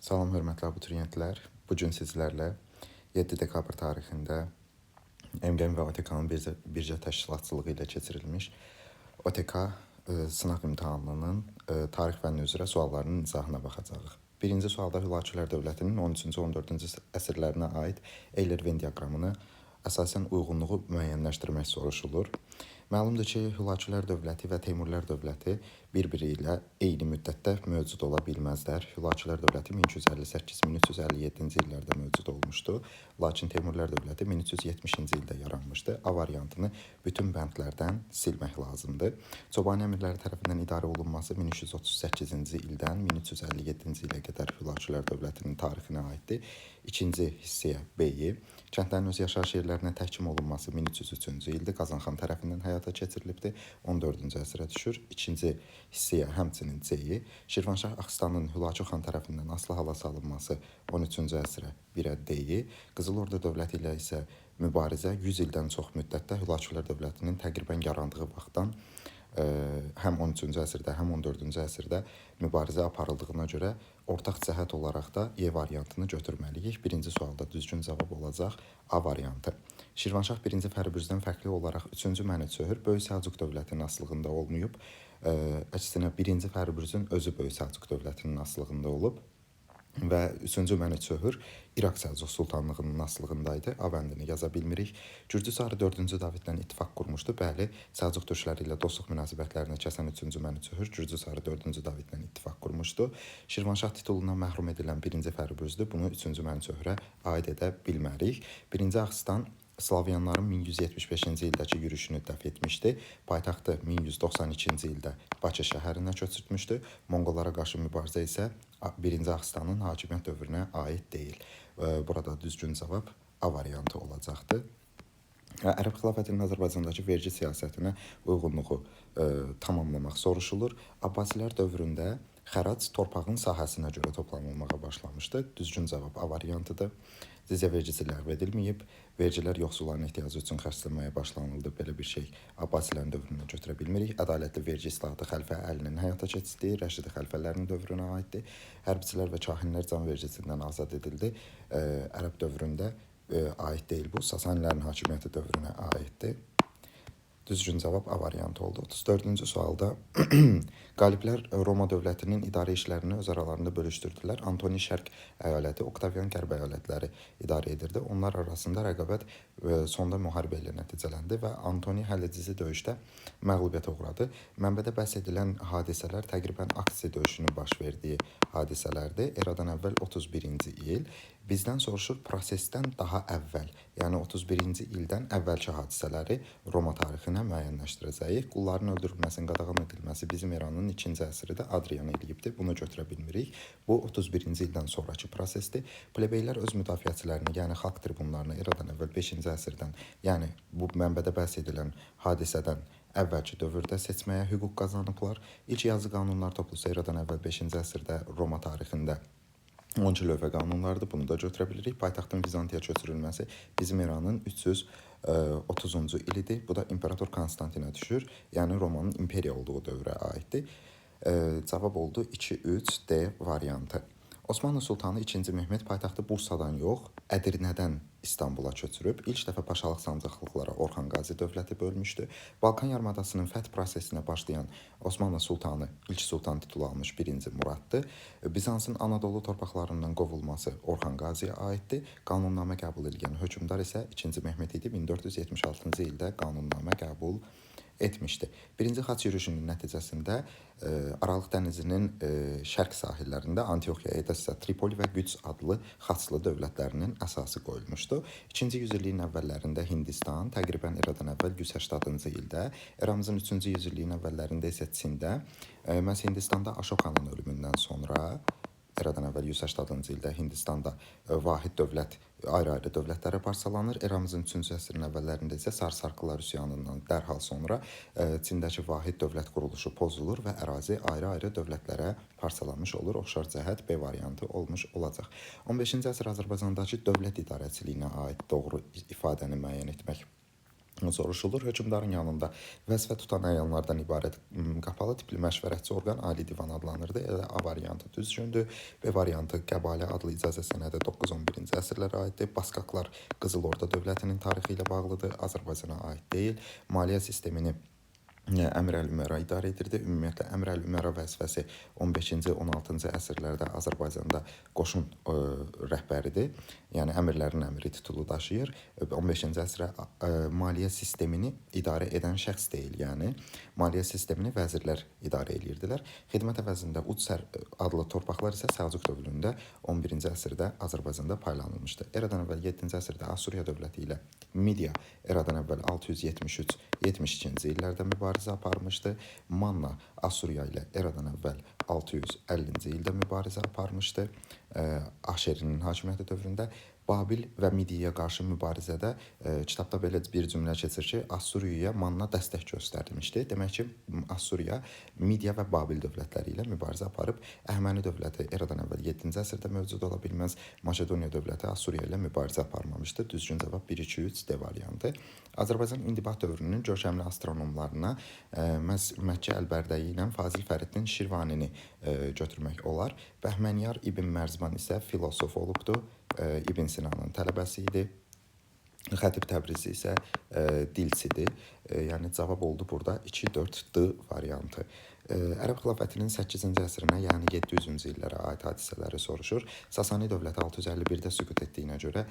Salam, hörmətli abituriyentlər. Bu gün sizlərlə 7 dekabr tarixində MQM və OTK-nın birgə təşkilatçılığı ilə keçirilmiş OTK sınaq imtahanının tarix fənni üzrə suallarının izahına baxacağıq. Birinci sualda Hülakülər dövlətinin 13-cü 14-cü əsrlərinə aid Eyler-Venn diaqramını əsasən uyğunluğu müəyyənləşdirmək soruşulur. Məlumdur ki, Hülakülər dövləti və Teymurilər dövləti bir-biri ilə eyni müddətdə mövcud ola bilməzlər. Hülakülər dövləti 1258-1357-ci illərdə mövcud olmuşdu, lakin Teymurilər dövləti 1370-ci ildə yaranmışdı. A variantını bütün bəndlərdən silmək lazımdır. Çobani əmirləri tərəfindən idarə olunması 1338-ci ildən 1357-ci ilə qədər Hülakülər dövlətinin tarixinə aiddir. İkinci hissəyə B-yi, kəndlərin öz yaşayış yerlərinə təhkim olunması 1303-cü ildir, Qazanxan tərəfindən həyata keçirilibdir, 14-cü əsrə düşür. İkinci hissəyə həmçinin C-yi, Şirvanşah Axıstanın Hülakü xan tərəfindən asılı hala salınması 13-cü əsrə 1-ə D-yi, Qızıl Ordu dövləti ilə isə mübarizə 100 ildən çox müddətdə Hülakülər dövlətinin təqribən yarandığı vaxtdan həm 13-cü əsrdə, həm 14-cü əsrdə mübarizə aparıldığına görə ortaq cəhət olaraq da E variantını götürməliyik. Birinci sualda düzgün cavab olacaq A variantı. Şirvanşah 1-ci Fəribüzdən fərqli olaraq 3-cü Mənüçöhür Böyük Səlcuq dövlətinin asılılığında olmayıb. Əksinə 1-ci Fəribüzün özü Böyük Səlcuq dövlətinin asılılığında olub və 3-cü Mənüçöhür İraq Səlcuq sultanlığının asılılığındaydı. A bəndini yaza bilmirik. Gürcü Çarı 4-cü Davidlə ittifaq qurmuşdu. Bəli, Səlcuq türkləri ilə dostluq münasibətlərini kəsən 3-cü Mənüçöhür Gürcü Çarı 4-cü Davidlə ittifaq qurmuşdu. Şirvanşah titulundan məhrum edilən 1-ci Fəribüzdür. Bunu 3-cü Mənüçöhürə aid edə bilmərik. 1-ci Axıstan Slavyanların 1175-ci ildəki yürüşünü dəf etmişdi. Paytaxtı 1192-ci ildə Bakı şəhərinə köçürtmüşdü. Monqollara qarşı mübarizə isə 1-ci Axıstanın hakimiyyət dövrünə aid deyil. Burada düzgün cavab A variantı olacaqdır. Ərəb xilafətinin Azərbaycandakı vergi siyasətinə uyğunluğu tamamlamaq soruşulur. Abbasilər dövründə xərac torpağın sahəsinə görə toplanılmağa başlamışdı. Düzgün cavab A variantıdır. Cizyə vergisi ləğv edilməyib, vergilər yoxsulların ehtiyacı üçün xərclənməyə başlanıldı. Belə bir şey Abbasilərin dövrünə götürə bilmirik. Ədalətli vergi islahatı xəlifə Əlinin həyata keçirdiyi Rəşidi xəlifələrinin dövrünə aiddir. Hərbçilər və kahinlər can vergisindən azad edildi. Ərəb dövründə aid deyil bu, Sasanilərin hakimiyyəti dövrünə aiddir. Düzgün cavab A variantı oldu. 34-cü sualda qaliblər Roma dövlətinin idarə işlərini öz aralarında bölüşdürdülər. Antoni Şərq əyaləti, Oktavian Qərb əyalətləri idarə edirdi. Onlar arasında rəqabət sonda müharibə ilə nəticələndi və Antoni həlledici döyüşdə məğlubiyyətə uğradı. Mənbədə bəhs edilən hadisələr təqribən Aksi döyüşünün baş verdiyi hadisələrdir. Eradan əvvəl 31-ci il. Bizdən soruşur prosesdən daha əvvəl, yəni 31-ci ildən əvvəlki hadisələri Roma tarixinə müəyyənləşdirəcəyik. Qulların öldürülməsinin qadağan edilməsi bizim eranın 2-ci əsridə Adrian eləyibdir. Bunu götürə bilmirik. Bu 31-ci ildən sonraki prosesdir. Plebeylər öz müdafiəçilərini, yəni xalq tribunlarını eradan əvvəl 5-ci əsrdən, yəni bu mənbədə bəhs edilən hadisədən əvvəlki dövrdə seçməyə hüquq qazanıblar. İlk yazı qanunlar toplusu eradan əvvəl 5-ci əsrdə Roma tarixində 10-cu lövhə qanunlardır, bunu da götürə bilirik. Paytaxtın Vizantiya köçürülməsi bizim eranın 330-cu ilidir. Bu da İmperator Konstantinə düşür, yəni Romanın imperiya olduğu dövrə aiddir. Cavab oldu 2-3 D variantı. Osmanlı Sultanı 2-ci Mehmet paytaxtı Bursadan yox, Ədirnədən İstanbula köçürüb. İlk dəfə paşalıq sancaqlıqlara Orxan Qazi dövləti bölmüşdü. Balkan yarımadasının fəth prosesinə başlayan Osmanlı Sultanı ilk sultan titulu almış 1-ci Muraddır. Bizansın Anadolu torpaqlarından qovulması Orxan Qaziyə aiddir. Qanunnamə qəbul edən hökmdar isə 2-ci Mehmet idi. 1476-cı ildə qanunnamə qəbul etmişdi. Birinci xaç yürüyüşünün nəticəsində Aralıq dənizinin şərq sahillərində Antioxiya, Edessa, Tripoli və Qüds adlı xaçlı dövlətlərinin əsası qoyulmuşdu. 2-ci yüzilliyin əvvəllərində Hindistan, təqribən eradan əvvəl 180-cı ildə, eramızın 3-cü yüzilliyin əvvəllərində isə Çində, məhz Hindistanda Aşokanın ölümündən sonra eradan əvvəl 180-cı ildə Hindistanda vahid dövlət ayrı-ayrı dövlətlərə parçalanır. Eramızın 3-cü əsrin əvvəllərində isə Sarsarqılar üsyanından dərhal sonra Çindəki vahid dövlət quruluşu pozulur və ərazi ayrı-ayrı dövlətlərə parçalanmış olur. Oxşar cəhət B variantı olmuş olacaq. 15-ci əsr Azərbaycandakı dövlət idarəçiliyinə aid doğru ifadəni müəyyən etmək soruşulur. Hökmdarın yanında vəzifə tutan əyanlardan ibarət qapalı tipli məşvərətçi orqan Ali Divan adlanırdı. Elə A variantı düzgündür. B variantı Qəbalə adlı icazə sənədi 9-11-ci əsrlərə aiddir. Baskaklar Qızıl Orda dövlətinin tarixi ilə bağlıdır. Azərbaycana aid deyil. Maliyyə sistemini Əmir Əl-Ümərə idarə edirdi. Ümumiyyətlə Əmir Əl-Ümərə vəzifəsi 15-ci, 16-cı əsrlərdə Azərbaycanda qoşun rəhbəridir. Yəni əmirlərin əmiri titulu daşıyır. 15-ci əsrə maliyyə sistemini idarə edən şəxs deyil, yəni maliyyə sistemini vəzirlər idarə edirdilər. Xidmət əvəzində Udsər adlı torpaqlar isə Səlcuq dövründə 11-ci əsrdə Azərbaycanda paylanılmışdı. Eradan əvvəl 7-ci əsrdə Assuriya dövləti ilə Midiya eradan əvvəl 673-72-ci illərdə mübarizə aparmışdı. Manna Assuriya ilə eradan əvvəl 650-ci ildə mübarizə aparmışdı. Aşerinin hakimiyyəti dövründə Babil və Midiyaya qarşı mübarizədə kitabda belə bir cümlə keçir ki, Assuriyaya Manna dəstək göstərmişdi. Demək ki, Assuriya Midiya və Babil dövlətləri ilə mübarizə aparıb. Əhəməni dövləti eradan əvvəl 7-ci əsrdə mövcud ola bilməz. Makedoniya dövləti Assuriya ilə mübarizə aparmamışdı. Düzgün cavab 1-2-3 D variantı. Azərbaycan indibat dövrünün görkəmli astronomlarına Məkkə Əlbərdəyi ilə Fazil Fəriddin Şirvanini götürmək olar. Bəhmənyar İbn Mərzban isə filosof olubdu. İbn Sinanın tələbəsi idi. Xətib Təbrizi isə dilçidir. Yəni cavab oldu burada 2-4 D variantı. Ərəb xilafətinin 8-ci əsrinə, yəni 700-cü illərə aid hadisələri soruşur. Sasani dövləti 651-də süqut etdiyinə görə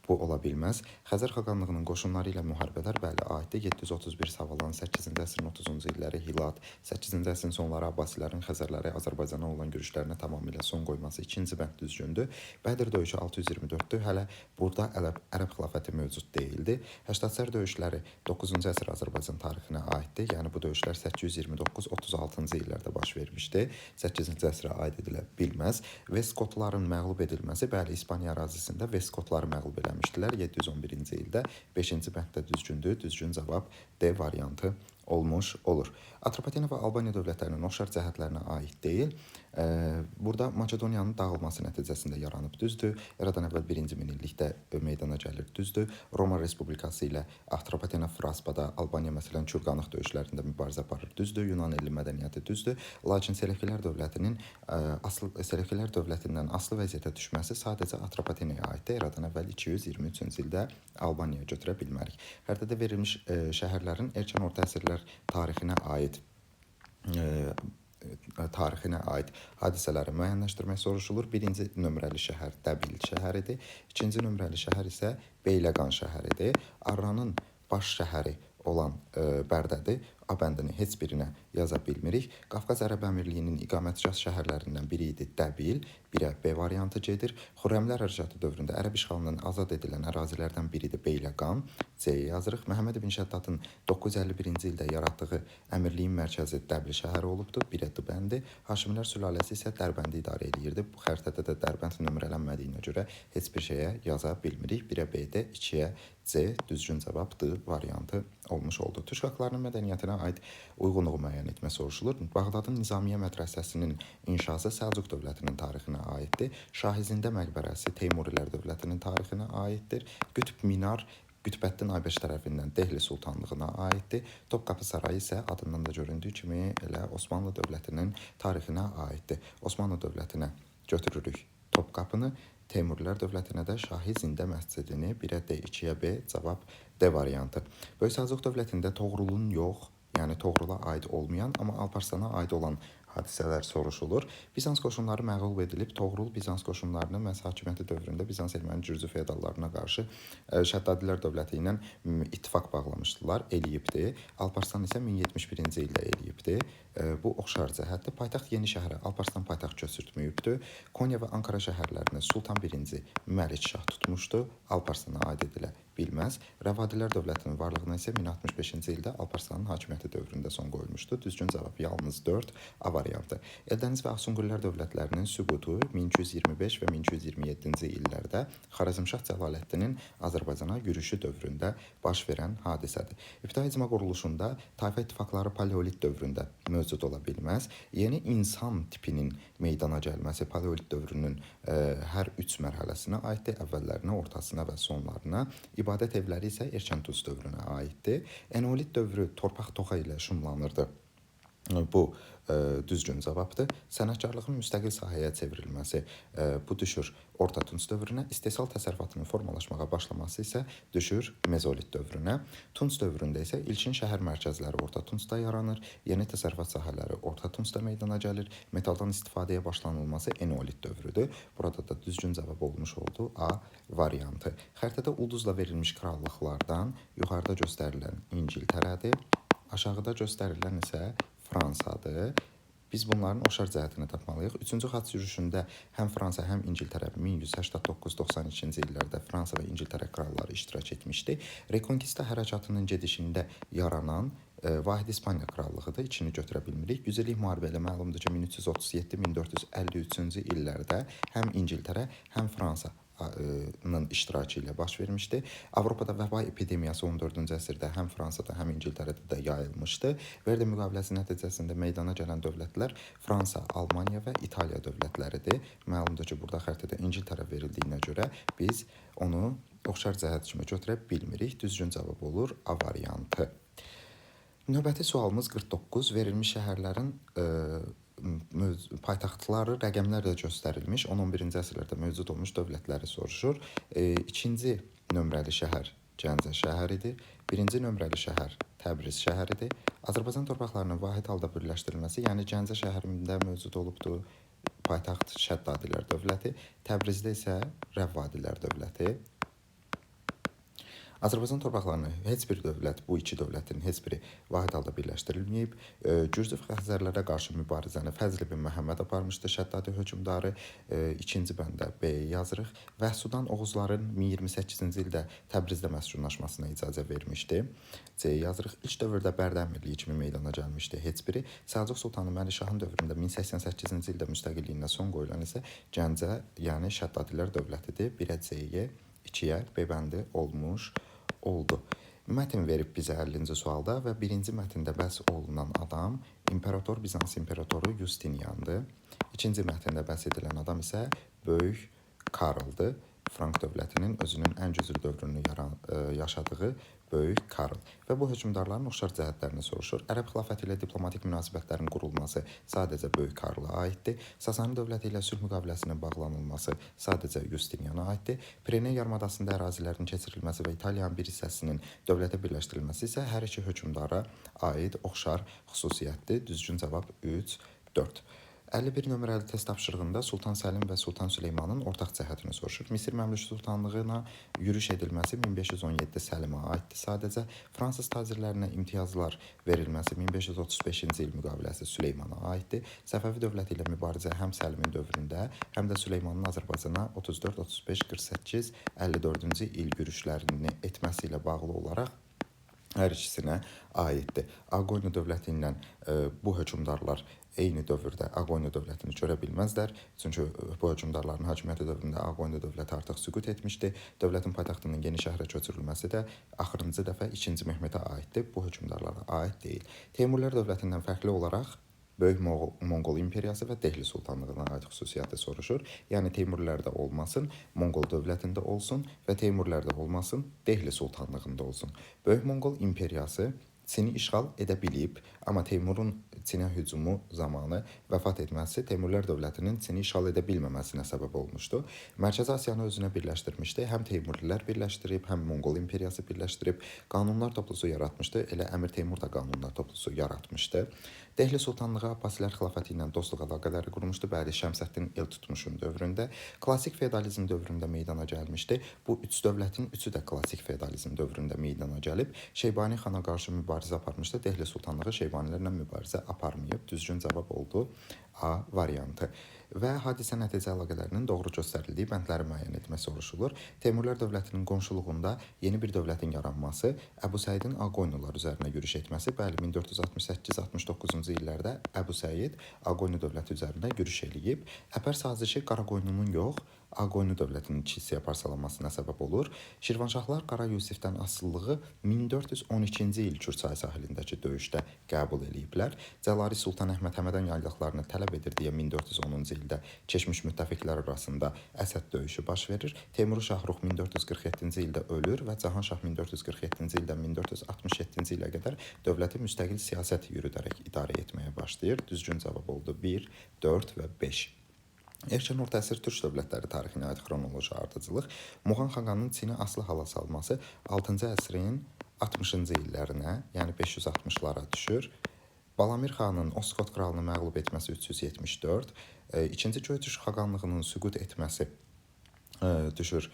bu ola bilməz. Xəzər xaqanlığının qoşunları ilə müharibələr bəli aiddir. 731 Savalan, 8-ci əsrin 30-cu illəri Hilat, 8-ci əsrin sonları Abbasilərin Xəzərləri Azərbaycana olan görüşlərinə tamamilə son qoyması ikinci bənd düzgündür. Bədir döyüşü 624-dür. Hələ burada Ərəb xilafəti mövcud deyildi. Həştadsər döyüşləri 9-cu əsr Azərbaycan tarixinə aiddir. Yəni bu döyüşlər 829-36-cı illərdə baş vermişdi. 8-ci əsrə aid edilə bilməz. Veskotların məğlub edilməsi, bəli, İspaniya ərazisində Veskotları məğlub eləmişdilər 711-ci ildə. 5-ci bənddə düzgündür. Düzgün cavab D variantı olmuş olur. Atropatena və Albaniya dövlətlərinin oxşar cəhətlərinə aid deyil. Burada Makedoniyanın dağılması nəticəsində yaranıb, düzdür. Eradan əvvəl 1-ci minillikdə meydana gəlir, düzdür. Roma Respublikası ilə Atropatena Fraspada Albaniya məsələn Kürqanıq döyüşlərində mübarizə aparır, düzdür. Yunan elli mədəniyyəti düzdür. Lakin Selevkilər dövlətindən asılı vəziyyətə düşməsi sadəcə Atropatenaya aiddir. Eradan əvvəl 223-cü ildə Albaniyaya götürə bilmərik. Xəritədə verilmiş şəhərlərin erkən orta əsrlər tarixinə aid hadisələri müəyyənləşdirmək soruşulur. 1-ci nömrəli şəhər Dəbil şəhəridir. 2-ci nömrəli şəhər isə Beyləqan şəhəridir. Arranın baş şəhəri olan Bərdədir. A bəndini heç birinə yaza bilmirik. Qafqaz Ərəb Əmirliyinin iqamətgah şəhərlərindən biri idi Dəbil. 1-ə B variantı gedir. Xürrəmlər hərəkatı dövründə ərəb işğalından azad edilən ərazilərdən biridir Beyləqan. C-yə yazırıq. Məhəmməd ibn Şəddadın 951-ci ildə yaratdığı əmirliyin mərkəzi Dəbil şəhəri olubdur. 1-ə D bəndi. Haşimlər sülaləsi isə Dərbəndi idarə edirdi. Bu xəritədə də Dərbənd nömrələnmədiyinə görə heç bir şeyə yaza bilmirik. 1-ə B-də, 2-yə C, düzgün cavab D variantı olmuş oldu. Türk xalqlarının mədəniyyətinə aid uyğunluğu müəyyən etmə soruşulur. Bağdadın Nizamiyyə mədrəsəsinin inşası Səlcuq dövlətinin tarixinə aiddir. Şahizində məqbərəsi Teymurilər dövlətinin tarixinə aiddir. Qütb Minar Qütbəddin Aybəş tərəfindən Dehli sultanlığına aiddir. Topqapı sarayı isə adından da göründüyü kimi elə Osmanlı dövlətinin tarixinə aiddir. Osmanlı dövlətinə götürürük Topqapını, Teymurilər dövlətinə də Şahi Zində məscidini. 1-ə D, 2-yə B, cavab D variantı. Böyük Səlcuq dövlətində Toğrulun yox, yəni Toğrula aid olmayan, amma Alparslana aid olan hadisələr soruşulur. Bizans qoşunları məğlub edilib, Toğrul Bizans qoşunlarını məhz hakimiyyəti dövründə Bizans erməni Gürcü feodallarına qarşı Şəddadilər dövləti ilə ittifaq bağlamışdılar, eləyibdi. Alparslan isə 1071-ci ildə eləyibdi. Bu oxşar cəhətdir. Paytaxt Yeni şəhərə Alparslan paytaxt köçürtməyibdi. Konya və Ankara şəhərlərini Sultan 1-ci Məlik Şah tutmuşdu. Alparslana aid edilə bilməz. Rəvadilər dövlətinin varlığına isə 1065-ci ildə Alparslanın hakimiyyəti dövründə son qoyulmuşdu. Düzgün cavab yalnız 4 A variantı. variantı. Eldəniz və Asunqurlar dövlətlərinin süqutu 1225 və 1227-ci illərdə Xarəzmşah Cəlaləddinin Azərbaycana yürüşü dövründə baş verən hadisədir. İbtidai icma quruluşunda tayfa ittifaqları paleolit dövründə mövcud ola bilməz. Yeni insan tipinin meydana gəlməsi paleolit dövrünün hər 3 mərhələsinə aiddir. Əvvəllərinə, ortasına və sonlarına. İbadət evləri isə erkən Tunc dövrünə aiddir. Eneolit dövrü torpaq toxa ilə şumlanırdı. Bu düzgün cavabdır. Sənətkarlığın müstəqil sahəyə çevrilməsi bu düşür Orta Tunc dövrünə, istehsal təsərrüfatının formalaşmağa başlaması isə düşür Mezolit dövrünə. Tunc dövründə isə ilkin şəhər mərkəzləri Orta Tuncda yaranır, yeni təsərrüfat sahələri Orta Tuncda meydana gəlir, metaldan istifadəyə başlanılması Eneolit dövrüdür. Burada da düzgün cavab olmuş oldu A variantı. Xəritədə ulduzla verilmiş krallıqlardan yuxarıda göstərilən İngiltərədir, aşağıda göstərilən isə Fransadır. Biz bunların oxşar cəhətini tapmalıyıq. 3-cü xaç yürüşündə həm Fransa, həm İngiltərə 1189-92-ci illərdə Fransa və İngiltərə kralları iştirak etmişdi. Rekonkista hərəkatının gedişində yaranan vahid İspaniya krallığıdır. İçini götürə bilmirik. Yüzillik müharibə ilə məlumdur ki, 1337-1453-cü illərdə həm İngiltərə, həm Fransa iştirakı ilə baş vermişdi. Avropada vəba epidemiyası 14-cü əsrdə həm Fransada, həm İngiltərədə də yayılmışdı. Verdi müqaviləsi nəticəsində meydana gələn dövlətlər Fransa, Almaniya və İtaliya dövlətləridir. Məlumdur ki, burada xəritədə İngiltərə verildiyinə görə biz onu oxşar cəhət kimi götürə bilmirik. Düzgün cavab olur A variantı. Növbəti sualımız 49. Verilmiş şəhərlərin paytaxtları rəqəmlərlə göstərilmiş 10-11-ci əsrlərdə mövcud olmuş dövlətləri soruşur. İkinci nömrəli şəhər Gəncə şəhəridir. Birinci nömrəli şəhər Təbriz şəhəridir. Azərbaycan torpaqlarının vahid halda birləşdirilməsi, yəni Gəncə şəhərində mövcud olubdur paytaxt Şəddadilər dövləti, Təbrizdə isə Rəvvadilər dövləti. Azərbaycan torpaqlarını heç bir dövlət, bu iki dövlətin heç biri vahid halda birləşdirilməyib. Gürcü Xəzərlərə qarşı mübarizəni Fəzl ibn Məhəmməd aparmışdı, Şəddadi hökmdarı. İkinci bəndə B yazırıq. Vəhsudan Oğuzların 1028-ci ildə Təbrizdə məskunlaşmasına icazə vermişdi. C yazırıq. İlk dövrdə Bərdəmirliyi kimi meydana gəlmişdi heç biri. Səlcuq Sultanı Məlikşahın dövründə 1088-ci ildə müstəqilliyinə son qoyulan isə Gəncə, yəni Şəddadilər dövlətidir. 1-ə C-yə, 2-yə B bəndi olmuş oldu. Mətn verib bizə 50-ci sualda və birinci mətndə bəhs olunan adam İmperator Bizans İmperatoru Justiniandır. İkinci mətndə bəhs edilən adam isə Böyük Karldır. Frank dövlətinin özünün ən güclü dövrünü yaşadığı Böyük Karl və bu hökmdarların oxşar cəhətlərini soruşur. Ərəb xilafəti ilə diplomatik münasibətlərin qurulması sadəcə Böyük Karla aiddir. Sasani dövləti ilə sülh müqaviləsinin bağlanılması sadəcə Justiniana aiddir. Pireneya yarımadasında ərazilərin keçirilməsi və İtaliyanın bir hissəsinin dövlətə birləşdirilməsi isə hər iki hökmdara aid oxşar xüsusiyyətdir. Düzgün cavab 3, 4. 51 nömrəli test tapşırığında Sultan Səlim və Sultan Süleymanın ortaq cəhətini soruşur. Misir Məmlük Sultanlığına yürüş edilməsi 1517 Səlimə aiddir sadəcə. Fransız tacirlərinə imtiyazlar verilməsi 1535-ci il müqaviləsi Süleymana aiddir. Səfəvi dövləti ilə mübarizə həm Səlimin dövründə, həm də Süleymanın Azərbaycana 34, 35, 48, 54-cü il yürüşlərini etməsi ilə bağlı olaraq hər ikisinə aiddir. Aqoynu dövləti ilə bu hökmdarlar eyni dövrdə Aqoynu dövlətini görə bilməzlər. Çünki bu hökmdarların hakimiyyəti dövründə Aqoynu dövləti artıq süqut etmişdi. Dövlətin paytaxtının Yeni şəhərə köçürülməsi də axırıncı dəfə 2-ci Mehmetə aiddir. Bu hökmdarlara aid deyil. Teymurilər dövlətindən fərqli olaraq Böyük Monqol imperiyası və Dehli sultanlığına aid xüsusiyyəti soruşur. Yəni Teymurilərdə olmasın, Monqol dövlətində olsun və Teymurilərdə olmasın, Dehli sultanlığında olsun. Böyük Monqol imperiyası Çini işğal edə bilib, amma Teymurun Çinə hücumu zamanı vəfat etməsi Teymurilər dövlətinin Çini işğal edə bilməməsinə səbəb olmuşdu. Mərkəzi Asiyanı özünə birləşdirmişdi. Həm Teymurilər birləşdirib, həm Monqol imperiyası birləşdirib, qanunlar toplusu yaratmışdı. Elə Əmir Teymur da qanunlar toplusu yaratmışdı. Dehli sultanlığı Abbasilər xilafəti ilə dostluq əlaqələri qurmuşdu. Bəli, Şəmsəddin Eltutmuşun dövründə, klassik feodalizm dövründə meydana gəlmişdi. Bu üç dövlətin üçü də klassik feodalizm dövründə meydana gəlib. Şeybani xana qarşı mübarizə aparmışdı. Dehli sultanlığı Şeybanilərlə mübarizə aparmayıb. Düzgün cavab oldu A variantı. və hadisə nəticə əlaqələrinin doğru göstərildiyi bəndləri müəyyən etmək soruşulur. Teymurlər dövlətinin qonşuluğunda yeni bir dövlətin yaranması, Əbu Səidin Aqoynular üzərinə yürüş etməsi, bəli 1468-69-cu illərdə Əbu Səid Aqoynu dövləti üzərinə yürüş eləyib. Əpər sazişi Qaraqoynunun yox, Aqoynu dövlətinin iki hissəyə parçalanmasına səbəb olur. Şirvanşahlar Qara Yusifdən asılılığı 1412-ci il Kür çayı sahilindəki döyüşdə qəbul eləyiblər. Cəlari Sultan Əhməd Həmədən yaylıqlarını tələb edir deyə 1410-cu ildə keçmiş müttəfiqlər arasında Əsəd döyüşü baş verir. Teymur Şahrux 1447-ci ildə ölür və Cahan Şah 1447-ci ildən 1467-ci ilə qədər dövləti müstəqil siyasət yürüdərək idarə etməyə başlayır. Düzgün cavab oldu 1, 4 və 5. Erkən orta əsr türk dövlətləri tarixinə aid xronoloji ardıcılıq Muğan xaqanının Çini asılı hala salması 6-cı əsrin 60-cı illərinə, yəni 560-lara düşür. Balamir xanın Oskot kralını məğlub etməsi 374, ikinci Göytürk xaqanlığının süqut etməsi düşür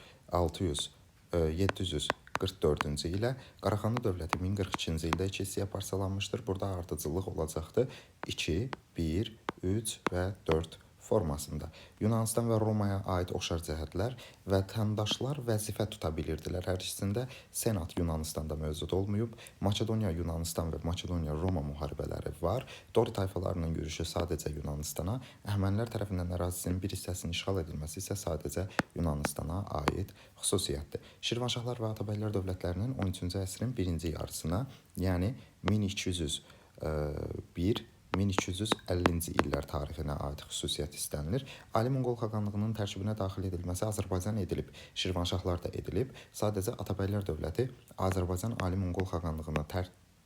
744-cü ilə. Qaraxanlı dövləti 1042-ci ildə iki hissəyə parçalanmışdır. Burada ardıcıllıq olacaqdır 2, 1, 3 və 4 formasında. Yunanistan və Romaya aid oxşar cəhətlər və vətəndaşlar vəzifə tuta bilirdilər. Hər ikisində Senat Yunanistanda mövcud olmayıb. Makedoniya, Yunanistan və Makedoniya-Roma müharibələri var. Dori tayfalarının yürüşü sadəcə Yunanistana, Əhəmənilər tərəfindən ərazisinin bir hissəsinin işğal edilməsi isə sadəcə Yunanistana aid xüsusiyyətdir. Şirvanşahlar və Atabəylər dövlətlərinin 13-cü əsrin birinci yarısına, yəni 1201-1250-ci illər tarixinə aid xüsusiyyət istənilir. Ali Monqol xaqanlığının tərkibinə daxil edilməsi Azərbaycan edilib, Şirvanşahlar da edilib. Sadəcə Atabəylər dövləti Azərbaycan Ali Monqol xaqanlığına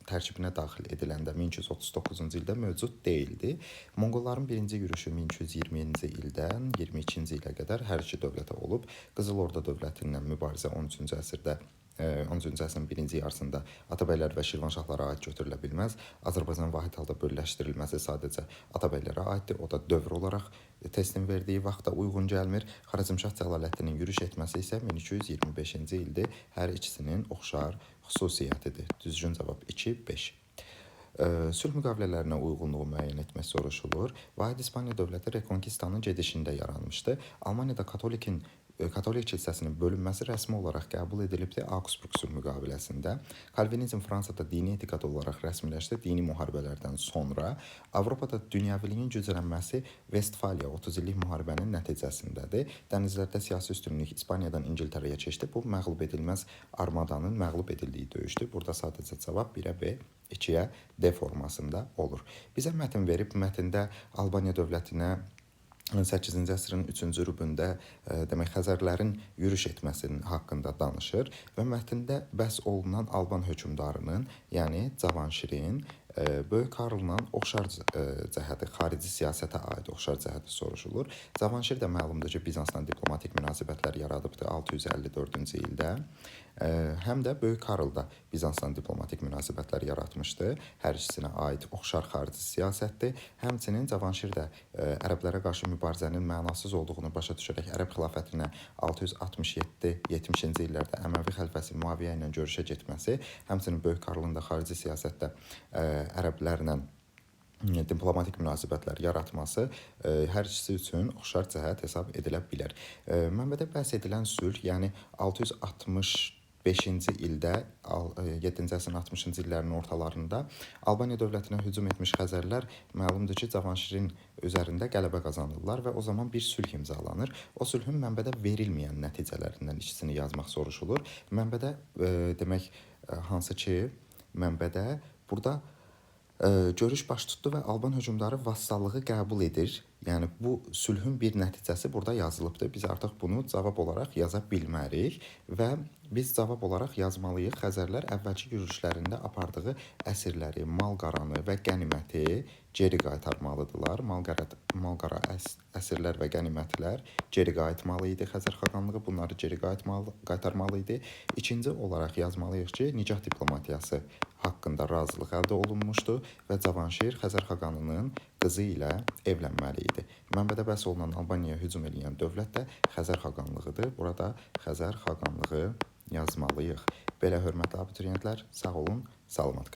tərkibinə daxil ediləndə 1239-cu ildə mövcud deyildi. Monqolların birinci yürüşü 1220-ci ildən 22-ci ilə qədər hər iki dövlətə olub. Qızıl Orda dövlətindən mübarizə 13-cü əsrdə 13-cü əsrin birinci yarısında Atabəylər və Şirvanşahlara aid götürülə bilməz. Azərbaycan vahid halda bölüşdürülməsi sadəcə Atabəylərə aiddir. O da dövr olaraq teslim verdiyi vaxtda uyğun gəlmir. Xarəzmşah Cəlaləddinin yürüş etməsi isə 1225-ci ildir. Hər ikisinin oxşar xüsusiyyətidir. Düzgün cavab 2, 5. Sülh müqavilələrinə uyğunluğu müəyyən etmək soruşulur. Vahid İspaniya dövləti Rekonkistanın gedişində yaranmışdı. Almaniyada Katolik kilsəsinin bölünməsi rəsmi olaraq qəbul edilibdir Augsburg sülh müqaviləsində. Kalvinizm Fransada dini etiqad olaraq rəsmiləşdi dini müharibələrdən sonra. Avropada dünyaviliyin güclənməsi Vestfaliya 30 illik müharibənin nəticəsindədir. Dənizlərdə siyasi üstünlük İspaniyadan İngiltərəyə keçdi. Bu məğlub edilməz armadanın məğlub edildiyi döyüşdür. Burada sadəcə cavab 1-ə B, 2-yə D formasında olur. Bizə mətn verib, mətndə Albaniya dövlətinə 8-ci əsrin 3-cü rübündə demək Xəzərlərin yürüş etməsinin haqqında danışır və mətndə bəhs olunan Alban hökmdarının, yəni Cavanşirin Böyük Karl'la oxşar cəhəti, xarici siyasətə aid oxşar cəhəti soruşulur. Cavanşir də məlumdur ki, Bizansla diplomatik münasibətlər yaradıbdır 654-cü ildə. Həm də Böyük Karl da Bizansla diplomatik münasibətlər yaratmışdı. Hər ikisinə aid oxşar xarici siyasətdir. Həmçinin Cavanşir də ərəblərə qarşı mübarizənin mənasız olduğunu başa düşərək ərəb xilafətinə 667-70-ci illərdə Əməvi xəlifəsi Muaviyyə ilə görüşə getməsi, həmçinin Böyük Karlın da xarici siyasətdə ərəblərlə diplomatik münasibətlər yaratması hər ikisi üçün oxşar cəhət hesab edilə bilər. Mənbədə bəhs edilən sülh, yəni 665-ci ildə 7-ci əsrin 60-cı illərinin ortalarında Albaniya dövlətinə hücum etmiş Xəzərlər məlumdur ki, Cavanşirin üzərində qələbə qazanırlar və o zaman bir sülh imzalanır. O sülhün mənbədə verilməyən nəticələrindən ikisini yazmaq soruşulur. Mənbədə demək hansı ki, mənbədə burada görüş baş tutdu və Alban hökmdarı vassallığı qəbul edir. Yəni bu sülhün bir nəticəsi burada yazılıbdır. Biz artıq bunu cavab olaraq yaza bilmərik və biz cavab olaraq yazmalıyıq. Xəzərlər əvvəlki yürüşlərində apardığı əsirləri, mal-qaranı və qəniməti geri qaytarmalıdılar. Mal-qara əsirlər və qənimətlər geri qayıtmalı idi. Xəzər xaqanlığı bunları geri qaytarmalı idi. İkinci olaraq yazmalıyıq ki, nicah diplomatiyası haqqında razılıq əldə olunmuşdu və Cavanşir Xəzər xaqanının qızı ilə evlənməli idi. Mənbədə bəhs olunan Albaniyaya hücum edən dövlət də Xəzər xaqanlığıdır. Burada Xəzər xaqanlığı yazmalıyıq. Belə hörmətli abituriyentlər, sağ olun, salamat qalın.